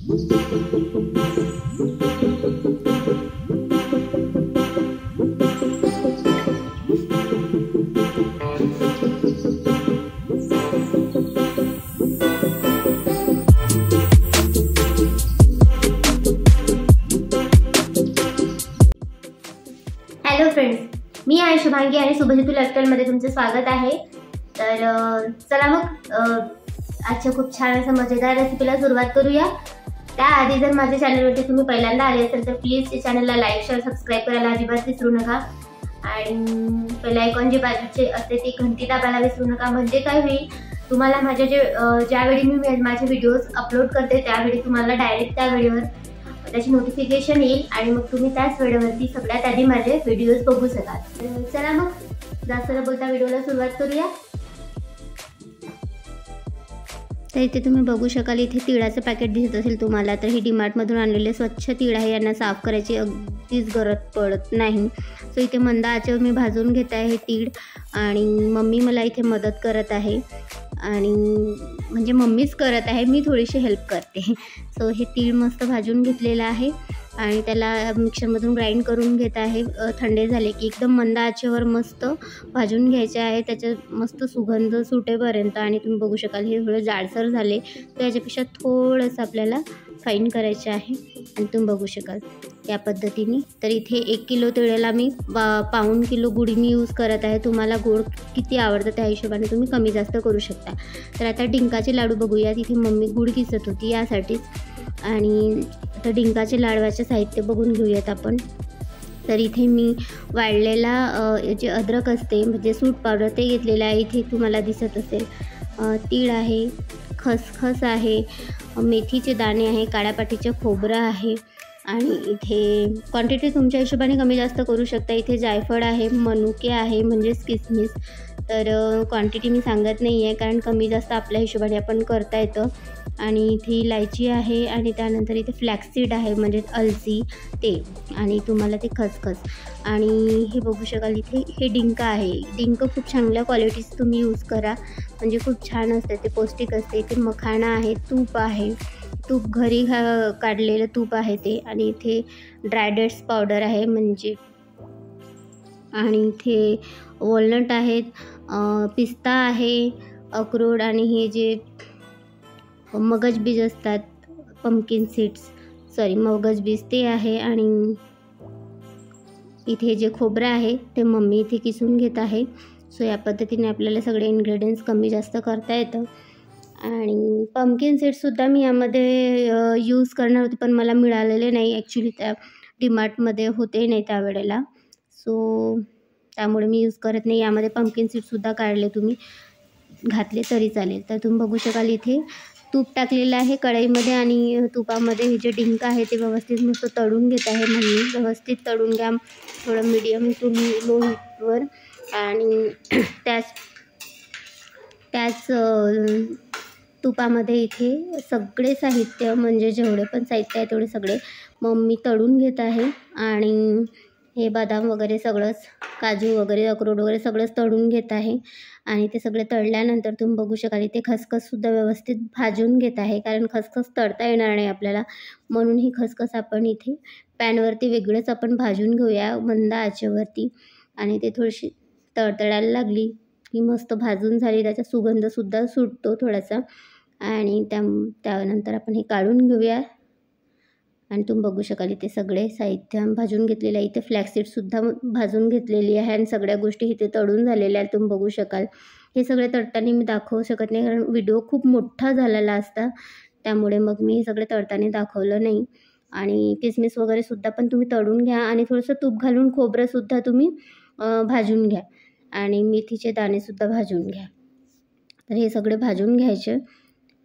Hello friends, मी आहे शुभांगी आणि शुभजितू लाईफस्टाईलमध्ये तुमचं स्वागत आहे। तर चला मग आजच्या खूप छान असं मजेदार रेसिपीला सुरुवात करूया। त्याआधी जर माझ्या चॅनलवरती तुम्ही पहिल्यांदा आले असेल तर प्लीज या चॅनलला लाईक शेअर सबस्क्राईब करायला अजिबात विसरू नका आणि बेल आयकॉन जे बाजूचे असते ते घंटी दाबायला विसरू नका। म्हणजे काय होईल, तुम्हाला माझ्या ज्यावेळी मी माझे व्हिडिओज अपलोड करते त्यावेळी तुम्हाला डायरेक्ट त्या व्हिडिओवर त्याची नोटिफिकेशन येईल आणि मग तुम्ही त्याच वेळेवरती सगळ्यात आधी माझे व्हिडिओज बघू शकाल। चला मग जास्त न बोलता व्हिडिओला सुरुवात करूया। तर इथे तुम्ही बघू शकाल, इथे तिळाचं पॅकेट दिसत असेल तुम्हाला, तर ही डीमार्टमधून आणलेले स्वच्छ तीळ आहे। यांना साफ करायची अगदीच गरज पडत नाही। सो इथे मंद आचेवर मी भाजून घेत आहे हे तीळ आणि मम्मी मला इथे मदत करत आहे आणि म्हणजे मम्मीच करत आहे, मी थोडीशी हेल्प करते। सो हे तीळ मस्त भाजून घेतलेलं आहे आणि त्याला मिक्सरमधून ग्राइंड करून घेत आहे। थंडे झाले की एकदम मंद आचेवर मस्त भाजून घ्यायचे आहे, त्याचा मस्त सुगंध सुटेपर्यंत। आणि तुम्ही बघू शकाल हे थोडं जाडसर झाले तर याच्यापेक्षा थोडंसं आपल्याला फाईन करायचे आहे आणि तुम्ही बघू शकाल या पद्धतीने। तर इथे 1 किलो तिळाला मी 1.5 किलो गुळ मी यूज करत आहे। तुम्हाला गोड किती आवडतं त्या हिशोबाने तुम्ही कमी जास्त करू शकता। तर आता डिंकाचे लाडू बघूया। तिथे मम्मी गुळ किसत होती यासाठीच, आणि आता डिंकाचे लाडवाचे साहित्य बघून घेऊयात आपण। तर इथे मी वाळलेला जे अद्रक असते म्हणजे सूट पावडर ते घेतलेलं आहे, इथे तुम्हाला दिसत असेल। तीळ आहे, खसखस आहे, मेथीचे दाणे आहे, काळ्या पातीचं खोबरं आहे आणि इथे क्वांटिटी तुमच्या हिशोबाने कमी जास्त करू शकता। इथे जायफळ आहे, मनुके आहे म्हणजेच किसमिस। तर क्वांटिटी मी सांगत नाही आहे कारण कमी जास्त आपल्या हिशोबाने आपण करता येतं। आणि इथे इलायची आहे आणि त्यानंतर इथे फ्लॅक्सीड आहे म्हणजे अलसी ते, आणि तुम्हाला ते खसखस। आणि हे बघू शकाल इथे हे डिंक आहे। डिंक खूप चांगल्या क्वालिटीचं तुम्ही यूज करा, म्हणजे खूप छान असते, ते पौष्टिक असते। इथे मखाणा आहे, तूप आहे, तूप घरी काढलेलं तूप आहे ते, आणि इथे ड्राय डेट्स पावडर आहे म्हणजे, आणि इथे वॉलनट आहेत, पिस्ता आहे, अक्रोड, आणि हे जे मगज बीज असतात पंपकिन सीड्स मगज बीज ते आहे। आणि इथे जे खोबरं आहे ते मम्मी इथे किसून घेत आहे। सो या पद्धतीने आपल्याला सगळे इन्ग्रेडियंट्स कमी जास्त करता येतं। आणि पंपकिन सीड्ससुद्धा मी यामध्ये यूज करणार होते पण मला मिळालेले नाही, ॲक्च्युली त्या डीमार्टमध्ये होते नाही त्यावेळेला, सो त्यामुळे मी यूज करत नाही। यामध्ये पंपकिन सीड्ससुद्धा काढले तुम्ही घातले तरी चालेल। तर तुम्ही बघू शकाल इथे तूप टाकलेलं आहे कढईमध्ये आणि तुपामध्ये हे जे डिंक आहे ते व्यवस्थित मस्त तळून घेत आहे मम्मी। व्यवस्थित तळून घ्या, थोडं मीडियम टू लो हीटवर। आणि त्याच तुपामध्ये इथे सगळे साहित्य म्हणजे जेवढे पण साहित्य आहे तेवढे सगळे मम्मी तळून घेत आहे। आणि हे बदाम वगैरे सगळंच, काजू वगैरे, अक्रोड वगैरे सगळंच तळून घेत आहे। आणि ते सगळे तळल्यानंतर तुम्ही बघू शकाल इथे खसखससुद्धा व्यवस्थित भाजून घेत आहे, कारण खसखस तळता येणार नाही आपल्याला, म्हणून ही खसखस आपण इथे पॅनवरती वेगळंच आपण भाजून घेऊया मंद आचेवरती। आणि ते थोडीशी तळतळायला लागली की मस्त भाजून झाली, त्याचा सुगंधसुद्धा सुटतो थोडासा। आणि त्यानंतर आपण हे काढून घेऊया। आणि तुम्ही बघू शकाल इथे सगळे साहित्य भाजून घेतलेलं आहे। इथे फ्लॅक्सीडसुद्धा भाजून घेतलेली आहे आणि सगळ्या गोष्टी इथे तळून झालेल्या आहेत। तुम्ही बघू शकाल हे सगळे तळताना मी दाखवू शकत नाही कारण व्हिडिओ खूप मोठा झालेला असता, त्यामुळे मग मी हे सगळे तळताना दाखवलं नाही। आणि किसमिस वगैरेसुद्धा पण तुम्ही तळून घ्या आणि थोडंसं तूप घालून खोबरंसुद्धा तुम्ही भाजून घ्या आणि मेथीचे दाणेसुद्धा भाजून घ्या। तर हे सगळे भाजून घ्यायचे।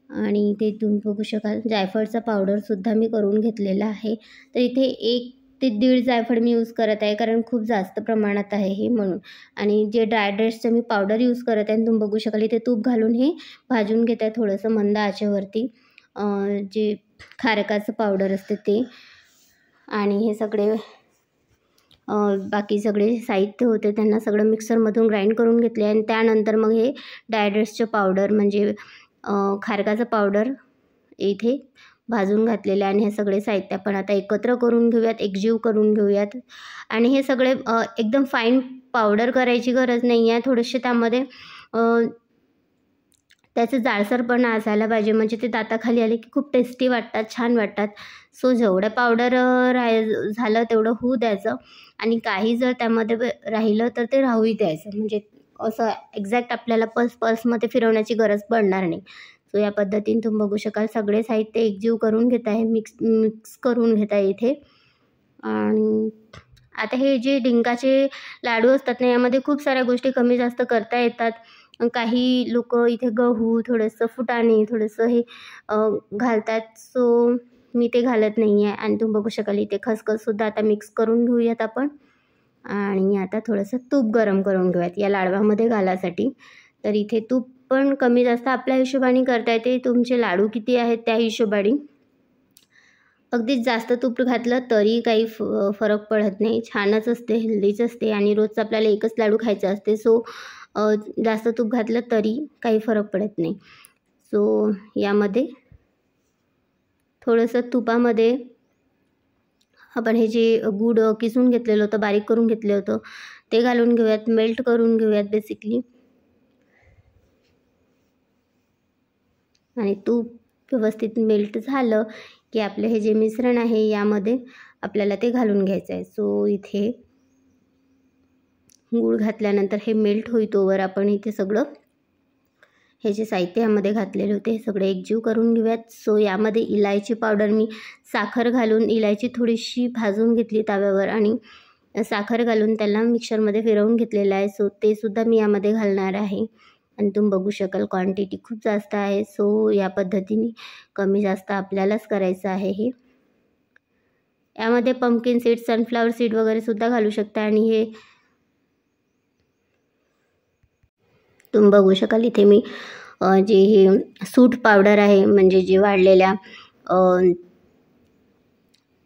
आणि ते तुम्ही बघू शकाल जायफळचा पावडरसुद्धा मी करून घेतलेला आहे। तर इथे 1 ते 1.5 जायफळ मी यूज करत आहे कारण खूप जास्त प्रमाणात आहे हे म्हणून। आणि जे ड्राय डेट्सचं मी पावडर यूज करत आहे, तुम्ही बघू शकाल इथे तूप घालून हे भाजून घेत आहे थोडंसं मंद आचेवरती, जे खारकाचं पावडर असते ते। आणि हे सगळे बाकी सगळे साहित्य होते त्यांना सगळं मिक्सरमधून ग्राइंड करून घेतले आणि त्यानंतर मग हे ड्राय डेट्सचं पावडर म्हणजे खारकाचं पावडर इथे भाजून घातलेले आणि हे सगळे साहित्य आपण आता एकत्र करून घेऊयात, एकजीव करून घेऊयात. आणि हे सगळे एकदम फाईन पावडर करायची गरज नाही आहे. थोडेसे त्यामध्ये त्याचं जाडसरपणा असायला पाहिजे, म्हणजे ते दाताखाली आले की खूप टेस्टी वाटतात, छान वाटतात. सो जेवढं पावडर झालं तेवढं होऊ द्यायचं आणि काही जर त्यामध्ये राहिलं तर ते राहूही द्यायचं, म्हणजे असं एक्झॅक्ट आपल्याला पल्समध्ये फिरवण्याची गरज पडणार नाही. सो या पद्धतीने तुम्ही बघू शकाल सगळे साहित्य एकजीव करून घेत आहे, मिक्स करून घेत आहे इथे. आणि आता हे जे डिंकाचे लाडू असतात ना, यामध्ये खूप साऱ्या गोष्टी कमी जास्त करता येतात. काही लोक इथे गहू, थोडंसं फुटाणे, थोडंसं हे घालतात. सो मी ते घालत नाही आहे. आणि तुम्ही बघू शकाल इथे खसखससुद्धा आता मिक्स करून घेऊयात आपण. आणि आता थोडंसं तूप गरम करून घेऊयात या लाडवामध्ये घालायसाठी. तर इथे तूप पण कमी जास्त आपल्या हिशोबाने करता येते, तुमचे लाडू किती आहेत त्या हिशोबाने. अगदीच जास्त तूप घातलं तरी काही फरक पडत नाही, छानच असते, हेल्दीच असते आणि रोजचं आपल्याला एकच लाडू खायचं असते. सो जास्त तूप घातलं तरी काही फरक पडत नाही. सो यामध्ये थोडंसं तुपामध्ये आपण हे जे गूळ किसून घेतलेलं होतं, बारीक करून घेतलं होतं ते घालून घेऊयात, मेल्ट करून घेऊयात बेसिकली. आणि तूप व्यवस्थित मेल्ट झालं की आपलं हे जे मिश्रण आहे यामध्ये आपल्याला ते घालून घ्यायचं आहे. सो इथे गूळ घातल्यानंतर हे मेल्ट होईतोवर आपण इथे सगळं हे जे साहित्य यामध्ये घातलेले होते हे सगळे एकजीव करून घेऊयात. सो यामध्ये इलायची पावडर मी साखर घालून इलायची थोडीशी भाजून घेतली तव्यावर आणि साखर घालून त्याला मिक्सरमध्ये फिरवून घेतलेलं आहे. सो ते सुद्धा मी यामध्ये घालणार आहे. आणि तुम्ही बघू शकाल क्वांटिटी खूप जास्त आहे. सो या पद्धतीने कमी जास्त आपल्यालाच करायचं आहे हे. यामध्ये पंपकिन सीड, सनफ्लावर सीड वगैरे सुद्धा घालू शकता. आणि हे तुम्ही बघू शकाल इथे मी जे हे सूट पावडर आहे, म्हणजे जे वाढलेल्या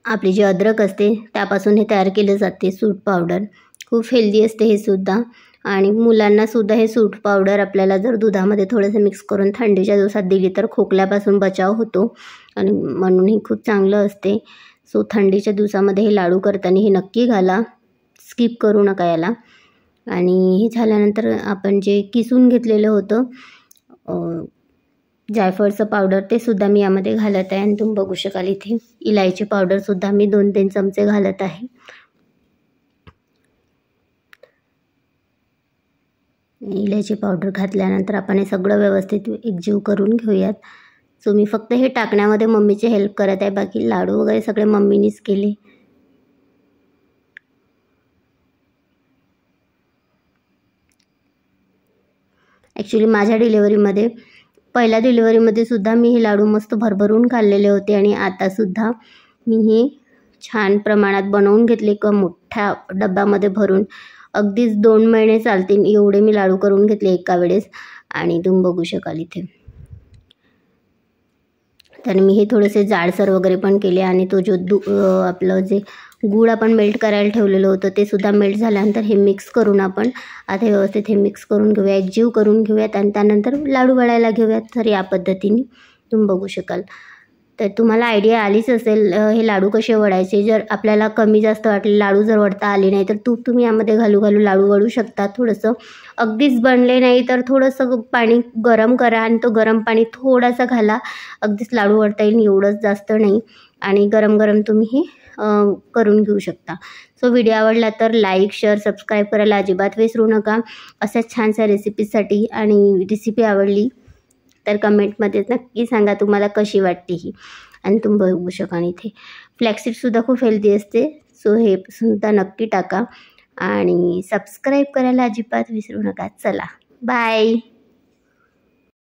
आपली जी अद्रक असते त्यापासून हे तयार केले जाते सूट पावडर. खूप हेल्दी असते हे सुद्धा. आणि मुलांनासुद्धा हे सूट पावडर आपल्याला जर दुधामध्ये थोडंसं मिक्स करून थंडीच्या दिवसात दिली तर खोकल्यापासून बचाव होतो आणि म्हणून हे खूप चांगलं असते. सो थंडीच्या दिवसामध्ये हे लाडू करताना हे नक्की घाला, स्किप करू नका याला. आणि हे झाल्यानंतर आपण जे किसून घेतलेलं होतं जायफळचं पावडर ते सुद्धा मी यामध्ये घालत आहे. आणि तुम्ही बघू शकाल इथे इलायची पावडरसुद्धा मी 2-3 चमचे घालत आहे. इलायची पावडर घातल्यानंतर आपण हे सगळं व्यवस्थित एकजीव करून घेऊयात. सो मी फक्त हे टाकण्यामध्ये मम्मीची हेल्प करत आहे, बाकी लाडू वगैरे सगळे मम्मीनीच केले. ॲक्च्युली माझ्या डिलेवरीमध्ये पहिल्या डिलेवरीमध्ये सुद्धा मी हे लाडू मस्त भरभरून खाल्लेले होते आणि आतासुद्धा मी हे छान प्रमाणात बनवून घेतले का मोठ्या डब्यामध्ये भरून. अगदीच 2 महिने चालतील एवढे मी लाडू करून घेतले एका वेळेस. आणि तुम्ही बघू शकाल इथे तर मी हे थोडेसे जाडसर वगैरे पण केले. आणि तो जो आपलं जे गूळ आपण मेल्ट करायला ठेवलेलं होतं ते सुद्धा मेल्ट झाल्यानंतर हे मिक्स करून आपण आता व्यवस्थित हे मिक्स करून घेऊया, एकजीव करून घेऊयात आणि त्यानंतर लाडू वळायला घेऊयात. तर या पद्धतीने तुम्ही बघू शकाल. तर तुम्हाला आयडिया आलीच असेल हे लाडू कसे वळायचे. जर आपल्याला कमी जास्त वाटले, लाडू जर वळता आले नाही तर तूप तुम्ही यामध्ये घालू लाडू वळू शकता. थोडंसं अगदीच बनले नाही तर थोडंसं पाणी गरम करा आणि तो गरम पाणी थोडासा घाला, अगदीच लाडू वळता येईल एवढंच, जास्त नाही. आणि गरम गरम तुम्ही हे करून घेऊ शकता. सो व्हिडिओ आवडला तर लाईक, शेअर, सबस्क्राईब करायला अजिबात विसरू नका अशाच छानशा रेसिपीसाठी. आणि रेसिपी आवडली तर कमेंटमध्ये नक्की सांगा तुम्हाला कशी वाटते ही. आणि तुम्ही बघू शकाल इथे फ्लॅक्सीडसुद्धा खूप हेल्दी असते. सो हे सुद्धा नक्की टाका आणि सबस्क्राईब करायला अजिबात विसरू नका. चला बाय.